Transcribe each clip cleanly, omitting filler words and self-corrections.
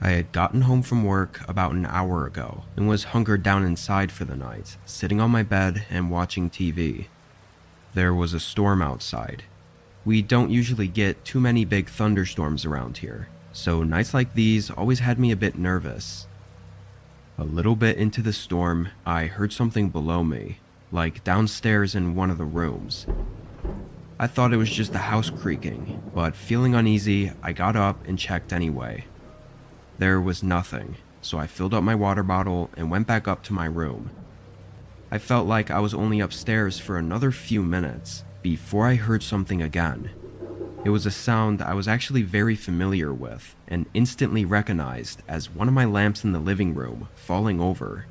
I had gotten home from work about an hour ago and was hunkered down inside for the night, sitting on my bed and watching TV. There was a storm outside. We don't usually get too many big thunderstorms around here, so nights like these always had me a bit nervous. A little bit into the storm, I heard something below me, like downstairs in one of the rooms. I thought it was just the house creaking, but feeling uneasy, I got up and checked anyway. There was nothing, so I filled up my water bottle and went back up to my room. I felt like I was only upstairs for another few minutes before I heard something again. It was a sound I was actually very familiar with and instantly recognized as one of my lamps in the living room falling over.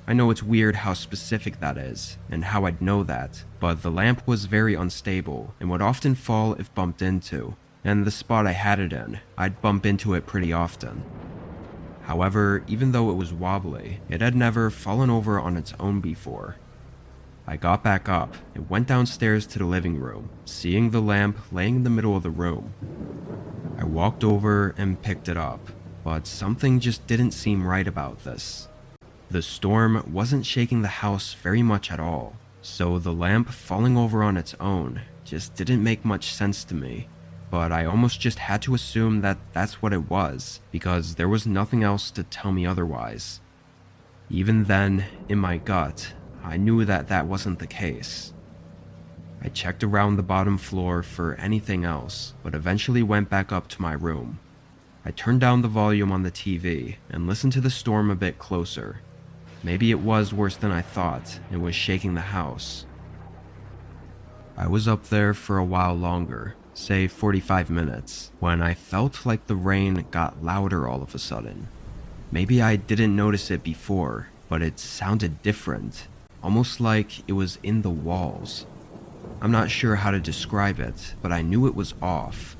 I know it's weird how specific that is, and how I'd know that, but the lamp was very unstable and would often fall if bumped into, and the spot I had it in, I'd bump into it pretty often. However, even though it was wobbly, it had never fallen over on its own before. I got back up and went downstairs to the living room, seeing the lamp laying in the middle of the room. I walked over and picked it up, but something just didn't seem right about this. The storm wasn't shaking the house very much at all, so the lamp falling over on its own just didn't make much sense to me, but I almost just had to assume that that's what it was, because there was nothing else to tell me otherwise. Even then, in my gut, I knew that that wasn't the case. I checked around the bottom floor for anything else, but eventually went back up to my room. I turned down the volume on the TV and listened to the storm a bit closer. Maybe it was worse than I thought and was shaking the house. I was up there for a while longer, say 45 minutes, when I felt like the rain got louder all of a sudden. Maybe I didn't notice it before, but it sounded different, almost like it was in the walls. I'm not sure how to describe it, but I knew it was off.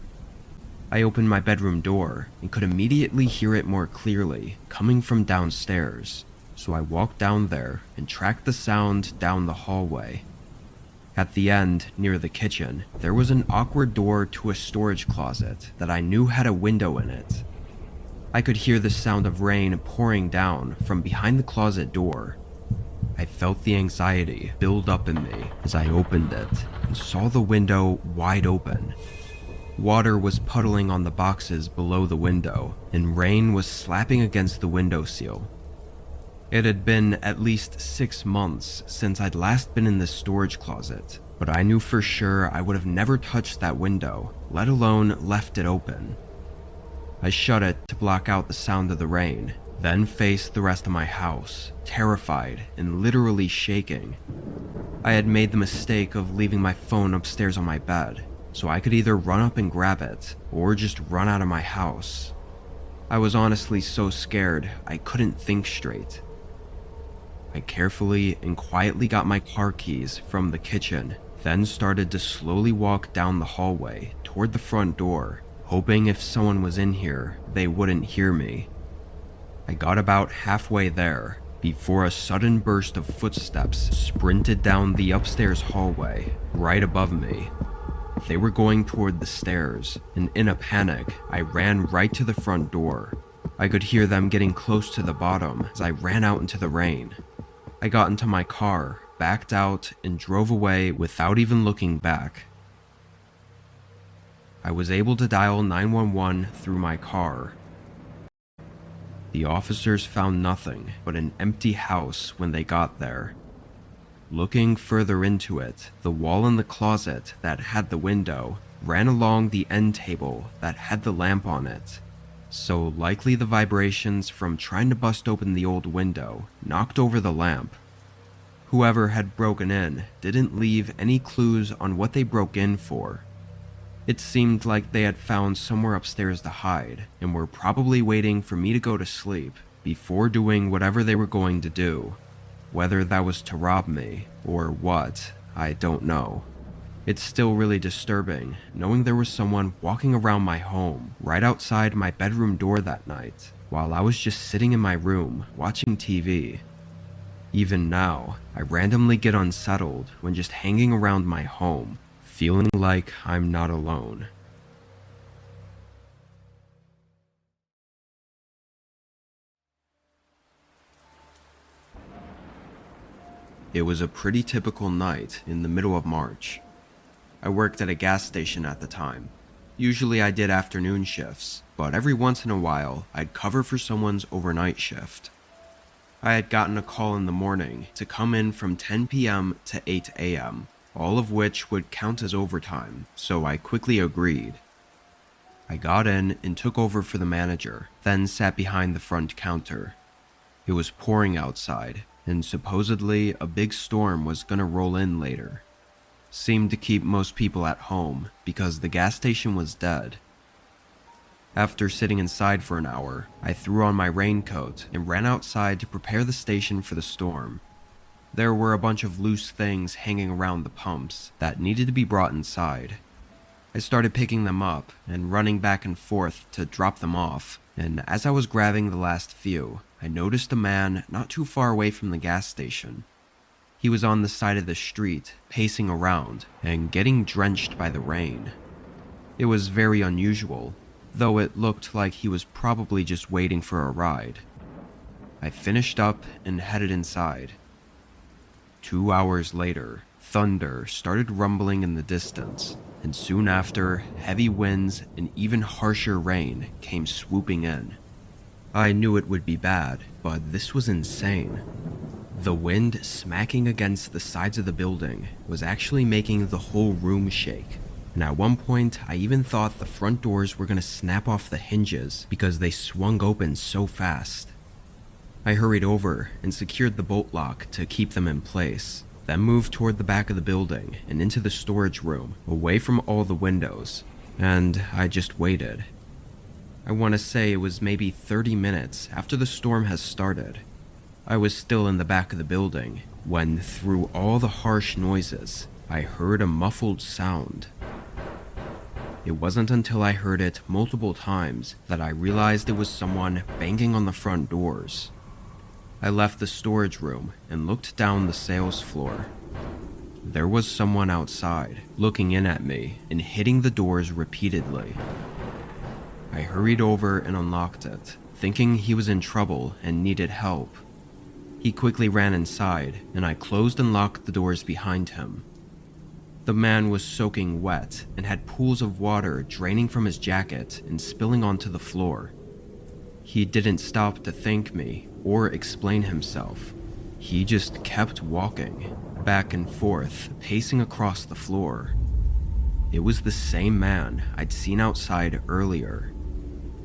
I opened my bedroom door and could immediately hear it more clearly, coming from downstairs. So I walked down there and tracked the sound down the hallway. At the end, near the kitchen, there was an awkward door to a storage closet that I knew had a window in it. I could hear the sound of rain pouring down from behind the closet door. I felt the anxiety build up in me as I opened it and saw the window wide open. Water was puddling on the boxes below the window, and rain was slapping against the windowsill. It had been at least 6 months since I'd last been in this storage closet, but I knew for sure I would have never touched that window, let alone left it open. I shut it to block out the sound of the rain, then faced the rest of my house, terrified and literally shaking. I had made the mistake of leaving my phone upstairs on my bed, so I could either run up and grab it, or just run out of my house. I was honestly so scared I couldn't think straight. I carefully and quietly got my car keys from the kitchen, then started to slowly walk down the hallway toward the front door, hoping if someone was in here, they wouldn't hear me. I got about halfway there before a sudden burst of footsteps sprinted down the upstairs hallway right above me. They were going toward the stairs, and in a panic, I ran right to the front door. I could hear them getting close to the bottom as I ran out into the rain. I got into my car, backed out, and drove away without even looking back. I was able to dial 911 through my car. The officers found nothing but an empty house when they got there. Looking further into it, the wall in the closet that had the window ran along the end table that had the lamp on it. So likely the vibrations from trying to bust open the old window knocked over the lamp. Whoever had broken in didn't leave any clues on what they broke in for. It seemed like they had found somewhere upstairs to hide and were probably waiting for me to go to sleep before doing whatever they were going to do. Whether that was to rob me or what, I don't know. It's still really disturbing knowing there was someone walking around my home right outside my bedroom door that night while I was just sitting in my room watching TV. Even now, I randomly get unsettled when just hanging around my home, feeling like I'm not alone. It was a pretty typical night in the middle of March. I worked at a gas station at the time. Usually I did afternoon shifts, but every once in a while I'd cover for someone's overnight shift. I had gotten a call in the morning to come in from 10 p.m. to 8 a.m., all of which would count as overtime, so I quickly agreed. I got in and took over for the manager, then sat behind the front counter. It was pouring outside, and supposedly a big storm was gonna roll in later. Seemed to keep most people at home because the gas station was dead. After sitting inside for an hour, I threw on my raincoat and ran outside to prepare the station for the storm. There were a bunch of loose things hanging around the pumps that needed to be brought inside. I started picking them up and running back and forth to drop them off, and as I was grabbing the last few, I noticed a man not too far away from the gas station. He was on the side of the street, pacing around and getting drenched by the rain. It was very unusual, though it looked like he was probably just waiting for a ride. I finished up and headed inside. 2 hours later, thunder started rumbling in the distance, and soon after, heavy winds and even harsher rain came swooping in. I knew it would be bad, but this was insane. The wind smacking against the sides of the building was actually making the whole room shake, and at one point I even thought the front doors were going to snap off the hinges because they swung open so fast. I hurried over and secured the bolt lock to keep them in place, then moved toward the back of the building and into the storage room, away from all the windows, and I just waited. I want to say it was maybe 30 minutes after the storm has started. I was still in the back of the building when, through all the harsh noises, I heard a muffled sound. It wasn't until I heard it multiple times that I realized it was someone banging on the front doors. I left the storage room and looked down the sales floor. There was someone outside, looking in at me and hitting the doors repeatedly. I hurried over and unlocked it, thinking he was in trouble and needed help. He quickly ran inside, and I closed and locked the doors behind him. The man was soaking wet and had pools of water draining from his jacket and spilling onto the floor. He didn't stop to thank me or explain himself. He just kept walking, back and forth, pacing across the floor. It was the same man I'd seen outside earlier.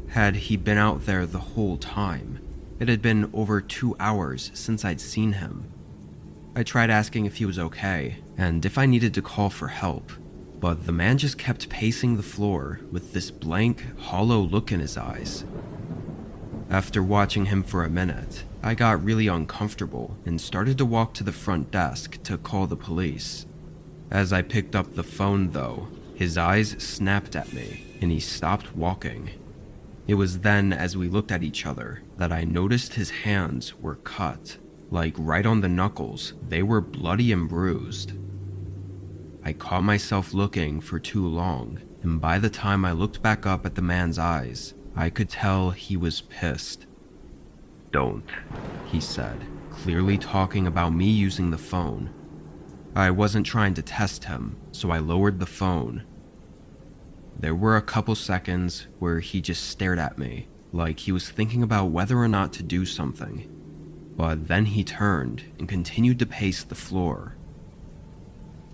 Had he been out there the whole time? It had been over 2 hours since I'd seen him. I tried asking if he was okay and if I needed to call for help, but the man just kept pacing the floor with this blank, hollow look in his eyes. After watching him for a minute, I got really uncomfortable and started to walk to the front desk to call the police. As I picked up the phone though, his eyes snapped at me and he stopped walking. It was then, as we looked at each other, that I noticed his hands were cut. Like right on the knuckles, they were bloody and bruised. I caught myself looking for too long, and by the time I looked back up at the man's eyes, I could tell he was pissed. "Don't," he said, clearly talking about me using the phone. I wasn't trying to test him, so I lowered the phone. There were a couple seconds where he just stared at me, like he was thinking about whether or not to do something. But then he turned and continued to pace the floor.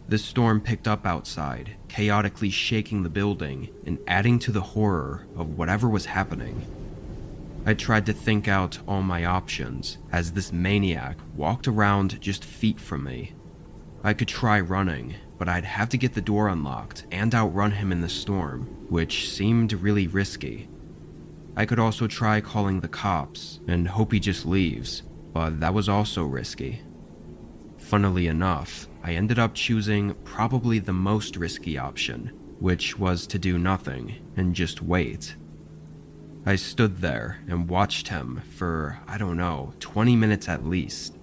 The storm picked up outside, chaotically shaking the building and adding to the horror of whatever was happening. I tried to think out all my options as this maniac walked around just feet from me. I could try running, but I'd have to get the door unlocked and outrun him in the storm, which seemed really risky. I could also try calling the cops and hope he just leaves, but that was also risky. Funnily enough, I ended up choosing probably the most risky option, which was to do nothing and just wait. I stood there and watched him for, 20 minutes at least.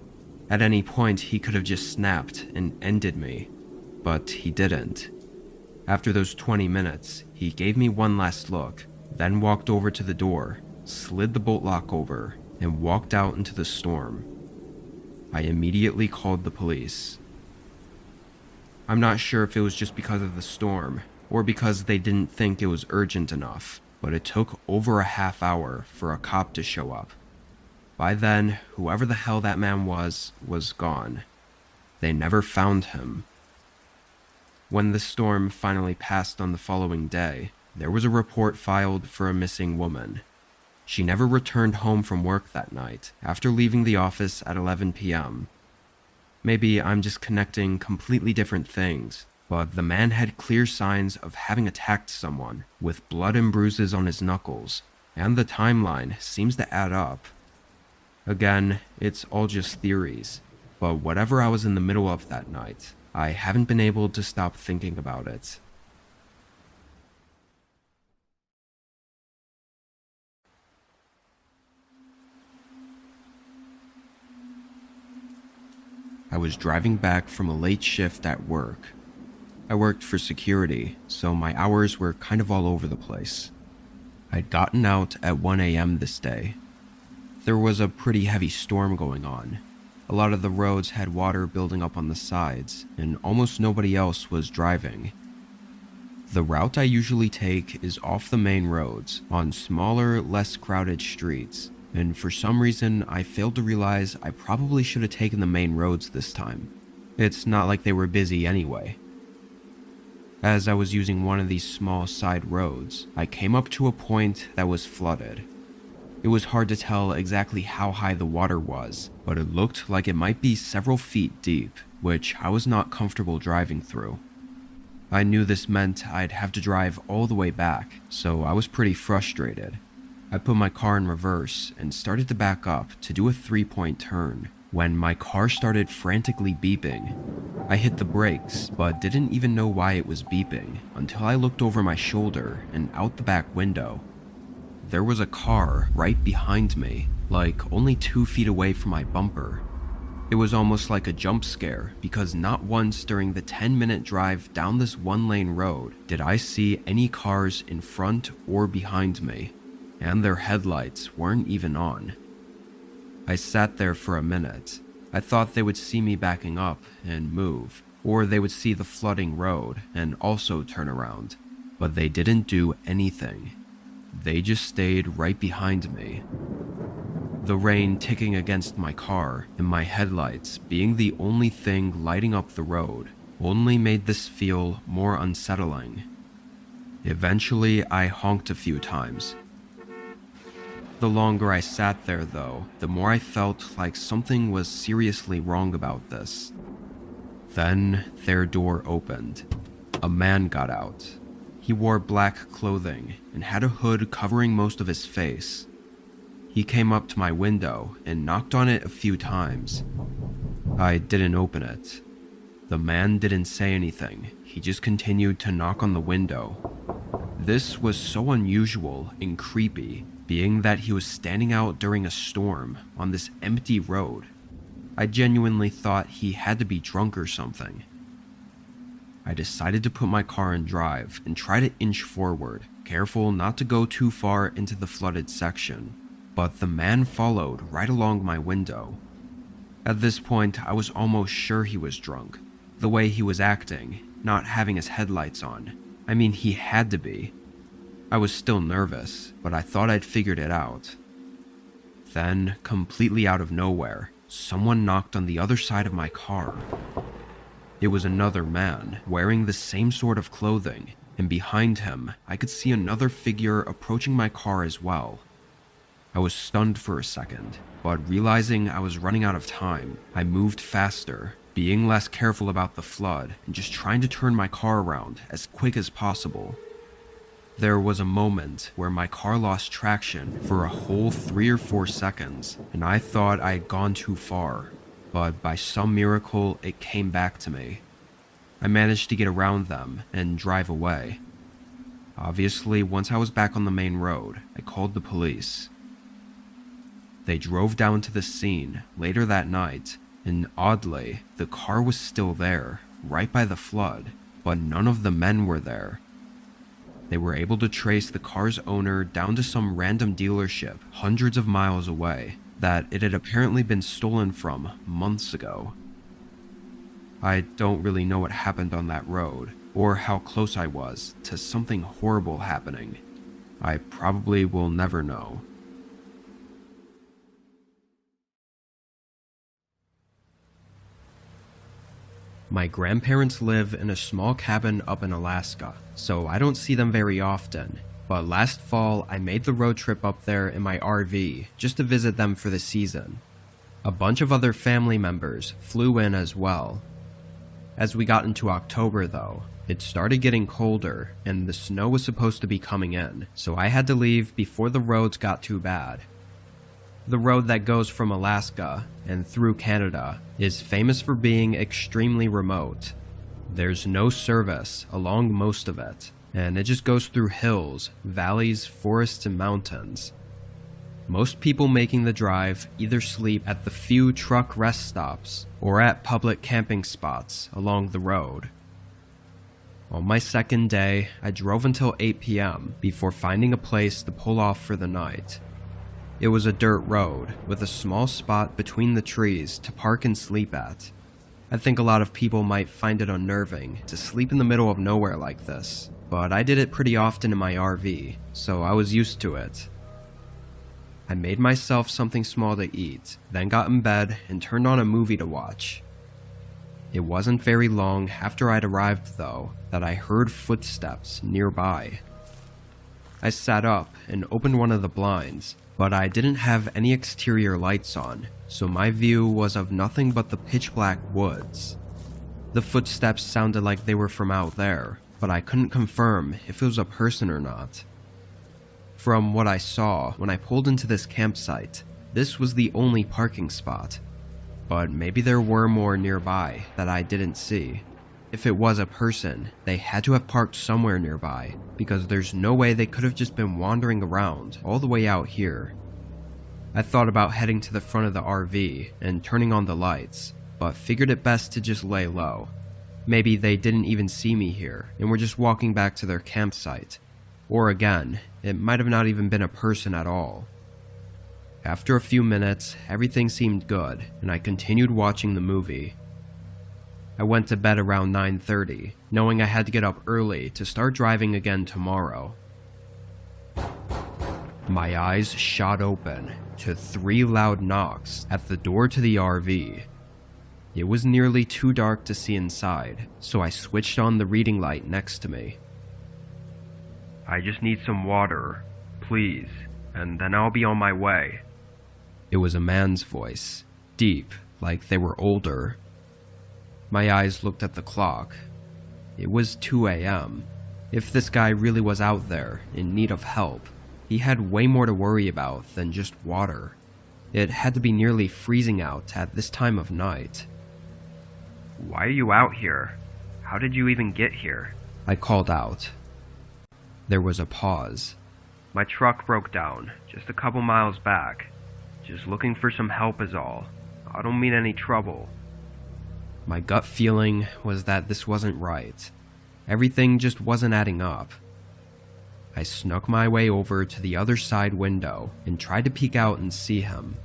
At any point, he could have just snapped and ended me, but he didn't. After those 20 minutes, he gave me one last look, then walked over to the door, slid the bolt lock over, and walked out into the storm. I immediately called the police. I'm not sure if it was just because of the storm, or because they didn't think it was urgent enough, but it took over a half hour for a cop to show up. By then, whoever the hell that man was gone. They never found him. When the storm finally passed on the following day, there was a report filed for a missing woman. She never returned home from work that night after leaving the office at 11 p.m. Maybe I'm just connecting completely different things, but the man had clear signs of having attacked someone, with blood and bruises on his knuckles, and the timeline seems to add up. Again, it's all just theories, but whatever I was in the middle of that night, I haven't been able to stop thinking about it. I was driving back from a late shift at work. I worked for security, so my hours were kind of all over the place. I'd gotten out at 1 a.m. this day. There was a pretty heavy storm going on. A lot of the roads had water building up on the sides, and almost nobody else was driving. The route I usually take is off the main roads, on smaller, less crowded streets, and for some reason I failed to realize I probably should have taken the main roads this time. It's not like they were busy anyway. As I was using one of these small side roads, I came up to a point that was flooded. It was hard to tell exactly how high the water was, but it looked like it might be several feet deep, which I was not comfortable driving through. I knew this meant I'd have to drive all the way back, so I was pretty frustrated. I put my car in reverse and started to back up to do a 3-point turn, when my car started frantically beeping. I hit the brakes, but didn't even know why it was beeping until I looked over my shoulder and out the back window. There was a car right behind me, like only 2 feet away from my bumper. It was almost like a jump scare because not once during the 10-minute drive down this one-lane road did I see any cars in front or behind me, and their headlights weren't even on. I sat there for a minute. I thought they would see me backing up and move, or they would see the flooding road and also turn around, but they didn't do anything. They just stayed right behind me. The rain ticking against my car and my headlights being the only thing lighting up the road only made this feel more unsettling. Eventually, I honked a few times. The longer I sat there, though, the more I felt like something was seriously wrong about this. Then their door opened. A man got out. He wore black clothing and had a hood covering most of his face. He came up to my window and knocked on it a few times. I didn't open it. The man didn't say anything. He just continued to knock on the window. This was so unusual and creepy, being that he was standing out during a storm on this empty road. I genuinely thought he had to be drunk or something. I decided to put my car in drive and try to inch forward, careful not to go too far into the flooded section, but the man followed right along my window. At this point, I was almost sure he was drunk. The way he was acting, not having his headlights on. I mean, he had to be. I was still nervous, but I thought I'd figured it out. Then, completely out of nowhere, someone knocked on the other side of my car. It was another man, wearing the same sort of clothing, and behind him, I could see another figure approaching my car as well. I was stunned for a second, but realizing I was running out of time, I moved faster, being less careful about the flood and just trying to turn my car around as quick as possible. There was a moment where my car lost traction for a whole 3 or 4 seconds, and I thought I had gone too far, but by some miracle it came back to me. I managed to get around them and drive away. Obviously, once I was back on the main road, I called the police. They drove down to the scene later that night, and oddly, the car was still there, right by the flood, but none of the men were there. They were able to trace the car's owner down to some random dealership hundreds of miles away that it had apparently been stolen from months ago. I don't really know what happened on that road, or how close I was to something horrible happening. I probably will never know. My grandparents live in a small cabin up in Alaska, so I don't see them very often. But last fall, I made the road trip up there in my RV just to visit them for the season. A bunch of other family members flew in as well. As we got into October though, it started getting colder and the snow was supposed to be coming in, so I had to leave before the roads got too bad. The road that goes from Alaska and through Canada is famous for being extremely remote. There's no service along most of it, and it just goes through hills, valleys, forests, and mountains. Most people making the drive either sleep at the few truck rest stops or at public camping spots along the road. On my second day, I drove until 8 p.m. before finding a place to pull off for the night. It was a dirt road with a small spot between the trees to park and sleep at. I think a lot of people might find it unnerving to sleep in the middle of nowhere like this, but I did it pretty often in my RV, so I was used to it. I made myself something small to eat, then got in bed and turned on a movie to watch. It wasn't very long after I'd arrived though that I heard footsteps nearby. I sat up and opened one of the blinds, but I didn't have any exterior lights on, so my view was of nothing but the pitch black woods. The footsteps sounded like they were from out there, but I couldn't confirm if it was a person or not. From what I saw when I pulled into this campsite, this was the only parking spot. But maybe there were more nearby that I didn't see. If it was a person, they had to have parked somewhere nearby, because there's no way they could have just been wandering around all the way out here. I thought about heading to the front of the RV and turning on the lights, but figured it best to just lay low. Maybe they didn't even see me here and were just walking back to their campsite. Or again, it might have not even been a person at all. After a few minutes, everything seemed good, and I continued watching the movie. I went to bed around 9:30, knowing I had to get up early to start driving again tomorrow. My eyes shot open to 3 loud knocks at the door to the RV. It was nearly too dark to see inside, so I switched on the reading light next to me. "I just need some water, please, and then I'll be on my way." It was a man's voice, deep, like they were older. My eyes looked at the clock. It was 2 a.m. If this guy really was out there, in need of help, he had way more to worry about than just water. It had to be nearly freezing out at this time of night. "Why are you out here? How did you even get here?" I called out. There was a pause. "My truck broke down, just a couple miles back. Just looking for some help is all. I don't mean any trouble." My gut feeling was that this wasn't right. Everything just wasn't adding up. I snuck my way over to the other side window and tried to peek out and see him.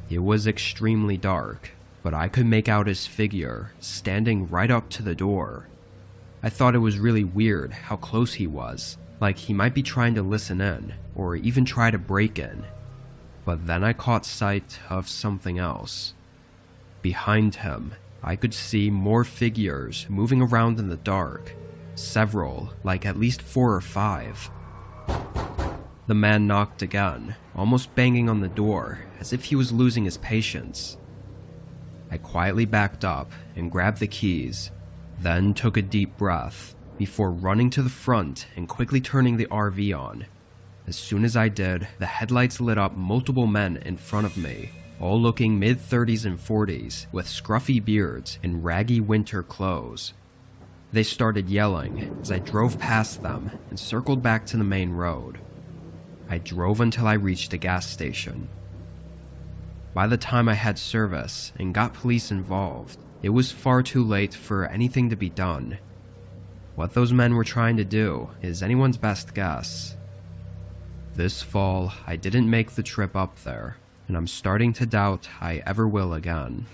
It was extremely dark, but I could make out his figure standing right up to the door. I thought it was really weird how close he was, like he might be trying to listen in, or even try to break in. But then I caught sight of something else. Behind him, I could see more figures moving around in the dark, several, like at least 4 or 5. The man knocked again, almost banging on the door, as if he was losing his patience. I quietly backed up and grabbed the keys, then took a deep breath, before running to the front and quickly turning the RV on. As soon as I did, the headlights lit up multiple men in front of me, all looking mid-30s and 40s, with scruffy beards and raggy winter clothes. They started yelling as I drove past them and circled back to the main road. I drove until I reached a gas station. By the time I had service and got police involved, it was far too late for anything to be done. What those men were trying to do is anyone's best guess. This fall, I didn't make the trip up there. and I'm starting to doubt I ever will again.